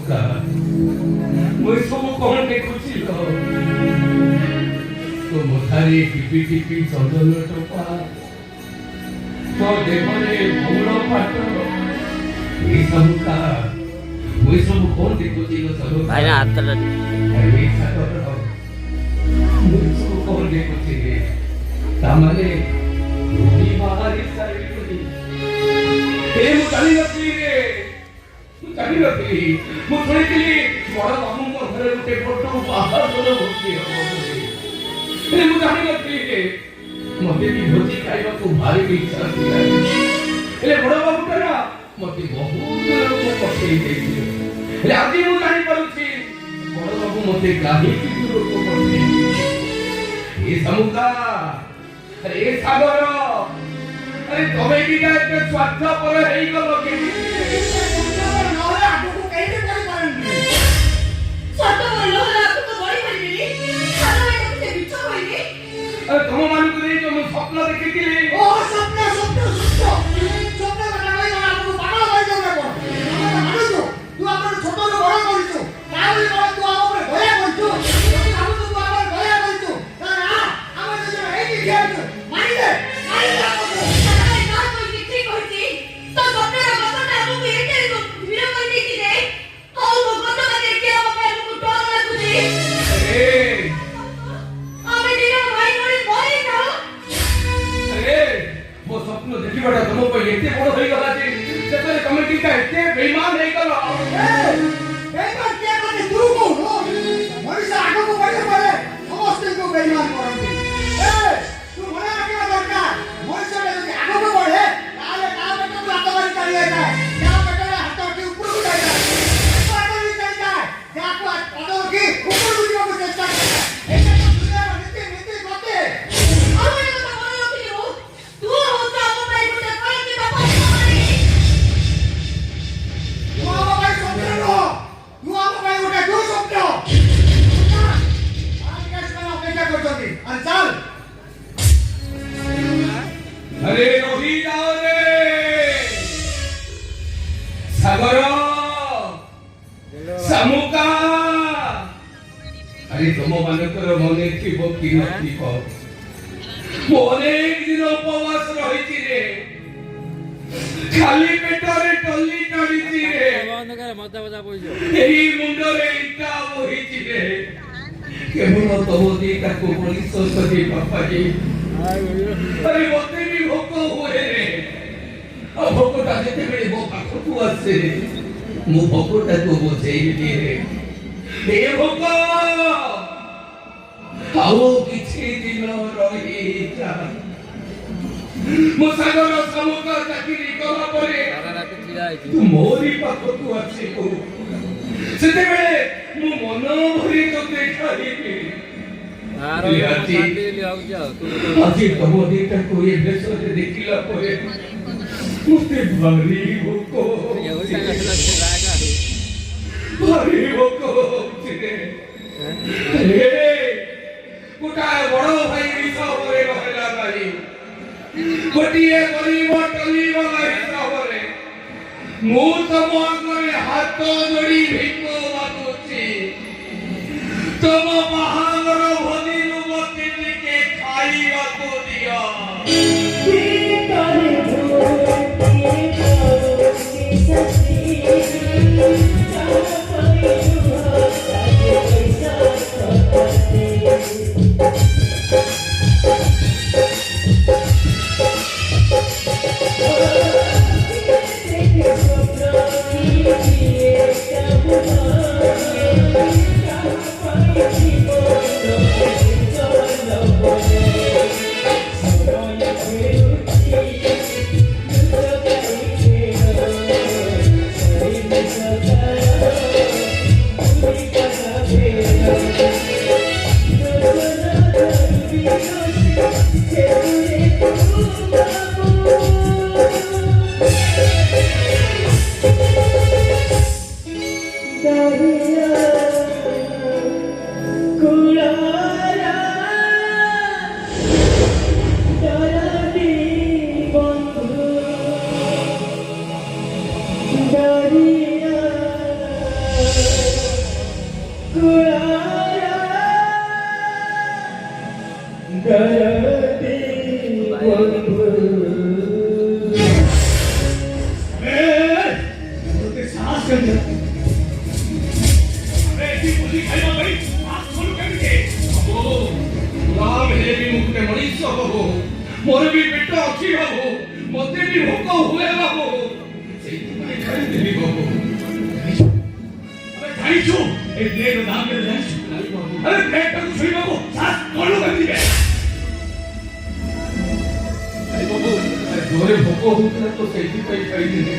ସାମୁକା ମୁଁ ସବୁ କଣ ଦେଖୁଛି ଲୋ ତୋ ମଥାରେ ଟିପି ଟିପି ଚନ୍ଦନ ଟୋପା ତୋ ଦେହରେ ଭଉଳ ପାଟ ଏ ସାମୁକା ମୁଁ ସବୁ କଣ ଦେଖୁଛି ଲୋ ସାମୁକା ଭାଇନା ହାତଟା ଏ ସାଗର ମୁଁ ସବୁ କଣ ଦେଖୁଛି ରେ ତାମାନେ ଭୂମି ବାହାରି ସାରିଲୁଣି ଏ ମୁଁ ଜାଣିନଥିଲି ରେ ମୁଁ ଜାଣିନଥିଲି ମୁଁ ଶୁଣିଥିଲି ବଡ଼ ବାବୁଙ୍କ ଘରେ ଗୋଟେ ବଡ଼ ବାହାଘର ଭୋଜି ହବ ବୋଲି ମୁଁ ଜାଣିନଥିଲି ରେ ମତେ ବି ଭୋଜି ଖାଇବାକୁ ଭାରି ଇଚ୍ଛା ଥିଲା ହେଲେ ବଡ଼ ବାବୁଟା ନା ମତେ ବହୁତ ଲୋକ ପଠେଇ ଦେଇଥିଲେ ହେଲେ ଆଜି ମୁଁ ଜାଣିପାରୁଛି ବଡ଼ ବାବୁ ମତେ କାହିଁକି ଲୋକ ପଠେଇ ଏ ସାମୁକା अरे सागर अरे तुम्हें भी क्या इतने स्वार्थपर है ही करो के नौले आपको को कैसे कोई करेंगे स्वार्थपर नौले आपको तो बड़ी पड़ी खाना में तुमसे बिच्छो होइए अरे तुम मान को नहीं जो मैं स्वप्न देखे के लिए ओ स्वप्न स्वप्न बना भाई ना आपको पागल भाई जो मैं को मानो जो तू अपन छोटो रो बड़ा कर जो कावली बड़ा तू आपरे भया कर जो हम तू आपरे भया कर जो ना हम जो है कि क्या मारी दे आपको खाना ना कोई किसी कोई तो स्वप्न रो कथा हमको ये के वीडियो कर दी थी रे और वो कथा का देख के हमको डर लगुची अरे हमें दिनो भाई मोरी बोली ना अरे वो स्वप्न देखी बड़ा तुम को इतने बड़ होई गला जे सेतरे कमिटी का इतने बेईमान है कलो बेईमान क्या करते तू को नो मनुष्य आगे को बढ़े पड़े समस्त को बेईमान करते ए तू मने आगे दरकार मनुष्य ने आगे को बढ़े ताले का बेटा तू हाथ मारी चली जाता है क्या बेटा हाथ के ऊपर को जाता है पागल नहीं चलता है क्या को पादों की ऊपर उठने को चेष्टा करता है ऐसा तो दुनिया में नीति करते हमें तो बोल रही हो तू होता हो भाई को कोई की बात नहीं तू आप भाई स्वप्न लो तू आप भाई उठा दो स्वप्न आज का समय अपेक्षा करते और चल अरे रही जाओ रे सागर सामुका अरे तुम मानकर मने थिबो कि नथिबो मो अनेक दिन उपवास रही रे खाली पेटरे टल्ली चढ़ी रे मजा मजा पइजो एही मुंडरे इटा होई रे केवल तमो दिटा को परिश्रम करी बापा जी अरे मते भी भोक हुए रे अब भोकटा जेते बेले मो पाखकु आसे रे मो भोकटा को बुझेई रे ए भोक आओ किछि दिन रही जा मो सागर सामुका चाकरी कला परे तू मोरी पाखकु आसे को सेते बेले मो मन भरी तोते खाइबी আজি তমো দিটা কোই বেসরে দেখিলা পরে মুতে ভারি ভোক ভারি ভোক রে রে কোটা বড় ভাই হিসাবরে রহলা পারি গোটিয়ে গরিব টলি বালা হিসাবরে মু তম করে হাত জড়ি ভিক মাগুছি তম বাহাগর ভনি রূপতি কে খাইବାକୁ দিও ভিতরে ঝোলে ঝোলে সসি চাপরে সাজে পয়সা সপাতে मोर भी पेट अच्छी बाबू मते भी भोक हुए बाबू ସେଇଥିପାଇଁ ଖାଇଦେଲି ବାବୁ अबे ଖାଇଛୁ ଏ ପ୍ଲେଟ ଦାମ କେତେ ଜାଣିଛୁ अरे प्लेट ଟାକୁ ଛୁଇ ବାବୁ ସାତ କଣ କରିବେ ଆରେ ବାବୁ ଜୋରେ ଭୋକ ହଉଥିଲା ତ ସେଇଥିପାଇଁ ଖାଇଦେଲି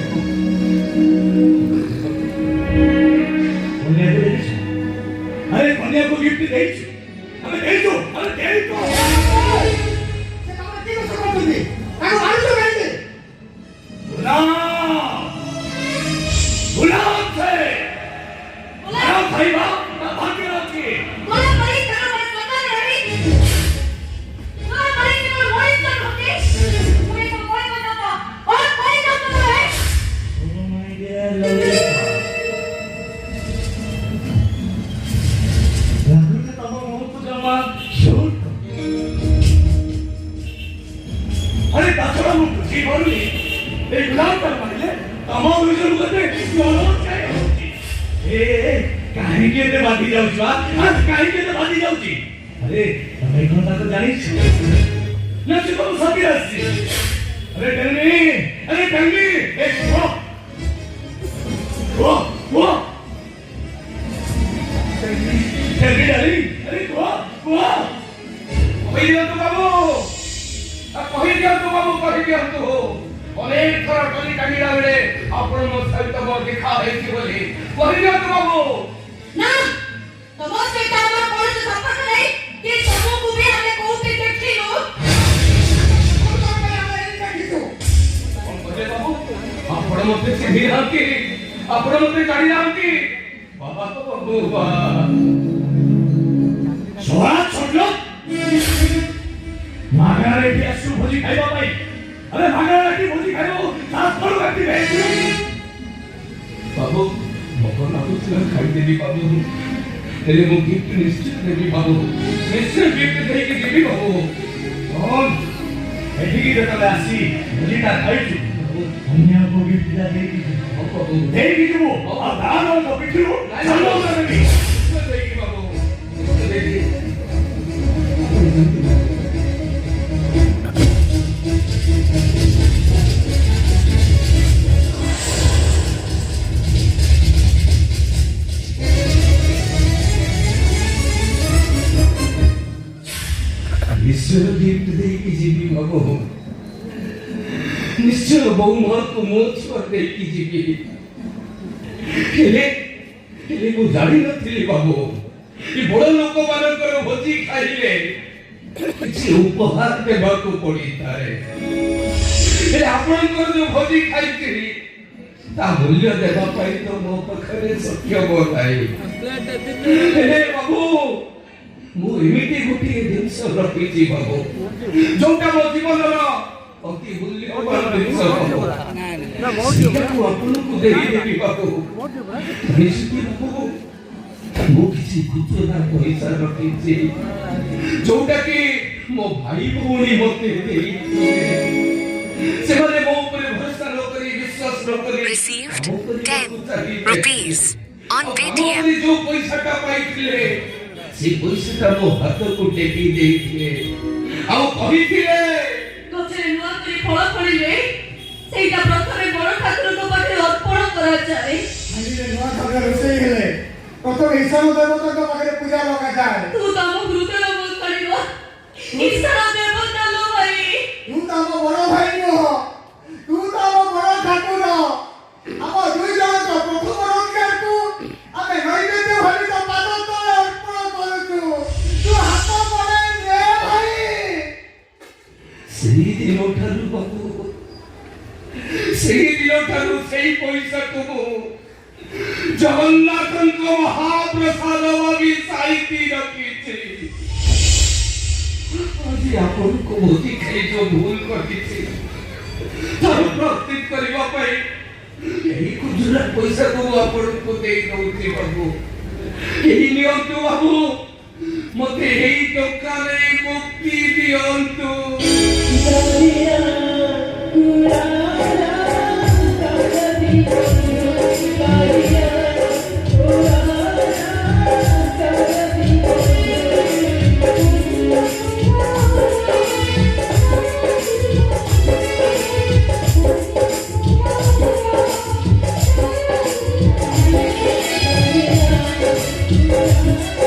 କନ୍ୟାକୁ ଦେଇଛୁ अरे କନ୍ୟାକୁ ଗିଫ୍ଟ ଦେଇଛୁ ଆମେ ଦେଇଛୁ ସେ ତମେ କି କଥା କରୁଛନ୍ତି ତାକୁ ମାରୁଛ କାହିଁକି गुलाम थे गुलाम भाई बाप ना भाग्य रखी बोला बड़ी तरह बड़ी पता नहीं बोला बड़ी तरह बड़ी तरह होती पूरे को कोई बताता और कोई जानता है Oh my dear lovely लागून तब बहुत जमा शूट अरे दासरा मुझ जी बोली ए गुलाम कर मारले तमाम विजन करते योनो काय होती ए काहे के ते बाधी जाउछ आज काहे के ते बाधी जाउची अरे तमे कोन ताको जानिछ नसे को सती आसी अरे टंगी ए वो टंगी डाली अरे वो कहि दियो तो बाबू अनेक थर टली टांगिला बेले आपण मो सहित मो देखा हेछि बोली कहि दियो तो बाबू ना तमो से तामा कोन से संपर्क नहीं कि तमो को भी हमें को के देखी लो कोण कोण आम्हाला देखितो कोन बोले बाबू आपण मते सिधी हाकी आपण मते गाडी हाकी बाबा तो बाबू बा सोळा छोडलो मागारे की असु भोजी खाइबा पाई अरे मागारे की भोजी खाइबो सात करू करती बे बाबू मको नातु चला खाइ देबी बाबू तेरे मो गिफ्ट निश्चित देबी बाबू निश्चित गिफ्ट देई के देबी बाबू कौन एठी की जतले आसी भोजी ता खाइछु अन्या को गिफ्ट दा देई की देई की देबो आ दान को पिठिरो चलो देबी देई की बाबू देई निश्चय गिफ्ट देकी जीवी बाबू निश्चय बहुमार को मोच पर देकी जीवी केले को जानी नथिली बाबू कि बड़ लोक मानकर भोजी खाइले किछि उपहार देबा को पड़ी तारे ए आपनकर जो भोजी खाइछि ता मूल्य देबा पाई तो मो पखरे सत्य बोलाई ए बाबू मु एमिति गुटी दिनस रखिछि बाबू जोटा मो जीवनर अति मूल्यवान दिनस बाबू ना को आपन को देई देबी बाबू निश्चित बाबू मु किछि खुचरा पैसा रखिछि जोटा कि मो भाई भौणी मते देई से माने मो ऊपर भरोसा न करी विश्वास न करी Received 10 rupees on Paytm. जो पैसाटा पाइथिले से पैसाटा मो हाथ को टेकी देइथिले आ कहिथिले गछरे नुआ करी फळ फळिले सेटा प्रथमे बड़ ठाकुर को पाखे अर्पण करा जाए ଆଜିରେ ନୂଆ ଖାଦ୍ୟ ରୋଷେଇ ହେଲେ ପ୍ରଥମେ ଈଶାନ ଦେବତାଙ୍କ ପାଖରେ ପୂଜା ଲଗାଯାଏ तू तम हृदय बोल करिवा ईश्वर देवता लो भाई ତୁ ତ ଆମ ବଡ଼ ଭାଇ ନୁହଁ ତୁ ତ ଆମ ବଡ଼ ଠାକୁର ଆମ ଦୁଇ ଜଣଙ୍କ ପ୍ରଥମ ରକ୍ଷାକୁ ଆମେ ନୈବେଦ୍ୟ ଭାବି ତ ପାଦ ତଳେ ଅର୍ପଣ କରୁଛୁ ତୁ ହାତ ବଢ଼ାଇ ନେ ଭାଇ ସେଇ ଦିନଠାରୁ ବାବୁ ସେଇ ଦିନଠାରୁ ସେଇ ପଇସାକୁ ଜଗନ୍ନାଥଙ୍କ ମହାପ୍ରସାଦ ଭାବି ସାଇତି ରଖିଛି ଆଜି ଆପଣଙ୍କୁ ଭୋଜି ଖାଇ ଯୋଉ ଭୁଲ କରିଛି ତାର ପ୍ରସ୍ତୁତ କରିବା ପାଇଁ ଏହି ଖୁଚୁରା ପଇସାକୁ ମୁଁ ଆପଣଙ୍କୁ ଦେଇ ଦଉଛି ବାବୁ କେହି ନିଅନ୍ତୁ ବାବୁ, ମତେ ଏଇ ଟଙ୍କାରେ ମୁକ୍ତି ଦିଅନ୍ତୁ। Thank you.